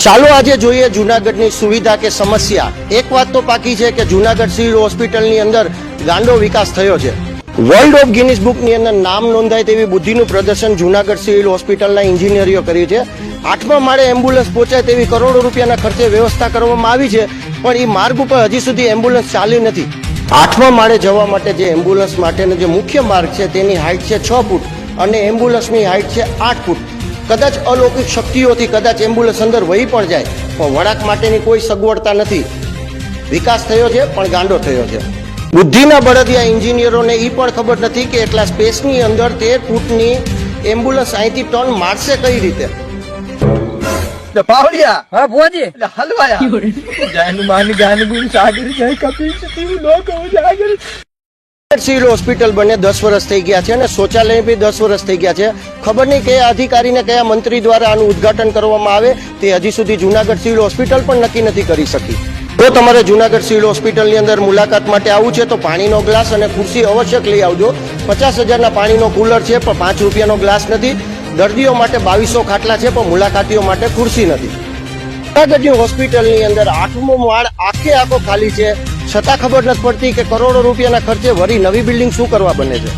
ચાલો આજે જોઈએ જૂનાગઢની સુવિધા કે સમસ્યા। એક વાત તો પાકી છે કે જૂનાગઢ સિવિલ હોસ્પિટલની અંદર ગાંડો વિકાસ થયો છે। વર્લ્ડ ઓફ ગિનિસ બુકની અંદર નામ નોંધાય તેવી બુદ્ધિનું પ્રદર્શન જૂનાગઢ સિવિલ હોસ્પિટલના એન્જિનિયરો કર્યું છે। 8મા માળે એમ્બ્યુલન્સ પહોંચાય તેવી કરોડો રૂપિયાના ખર્ચે વ્યવસ્થા કરવામાં આવી છે, પણ એ માર્ગ ઉપર હજી સુધી એમ્બ્યુલન્સ ચાલી નથી। 8મા માળે જવા માટે જે એમ્બ્યુલન્સ માટેનો જે મુખ્ય માર્ગ છે તેની હાઇટ છે 6 ફૂટ અને એમ્બ્યુલન્સની હાઇટ છે 8 ફૂટ। કદાચ અલૌકિક શક્તિઓથી કદાચ એમ્બ્યુલન્સ અંદર વહી પણ જાય, પણ વળાંક માટેની કોઈ સગવડતા નથી। વિકાસ થયો છે પણ ગાંડો થયો છે। બુદ્ધિના બળદિયા એન્જિનિયરોને એ પણ ખબર નથી કે એટલા સ્પેસની અંદર 13 ફૂટની એમ્બ્યુલન્સ અહીંથી ટર્ન મારશે કઈ રીતે। પાવડિયા હા ભોજી એટલે હલવાયા જાનું માની ગાન ગુણ સાગર જાય કપી તું લોકો જાગર। સિવિલ હોસ્પિટલ બને 10 વર્ષ થઈ ગયા છે અને શૌચાલય બી 10 વર્ષ થઈ ગયા છે। ખબર નહીં કયા અધિકારીને કયા મંત્રી દ્વારા આનું ઉદ્ઘાટન કરવામાં આવે તે હજી સુધી જૂનાગઢ સિવિલ હોસ્પિટલ પણ નક્કી નથી કરી શકી। જો તમારે જૂનાગઢ સિવિલ હોસ્પિટલની અંદર મુલાકાત માટે આવવું છે તો પાણીનો ગ્લાસ અને ખુરશી અવશ્ય લઈ આવજો। 50,000ના પાણીનો કુલર છે પણ 5 રૂપિયાનો ગ્લાસ નથી। દર્દીઓ માટે 2200 ખાટલા છે પણ મુલાકાતીઓ માટે ખુરશી નથી। જૂનાગઢની હોસ્પિટલની અંદર 8મો માળ આખો ખાલી છે, છતાં ખબર નથી પડતી કે કરોડો રૂપિયાના ખર્ચે વળી નવી બિલ્ડિંગ શું કરવા બને છે।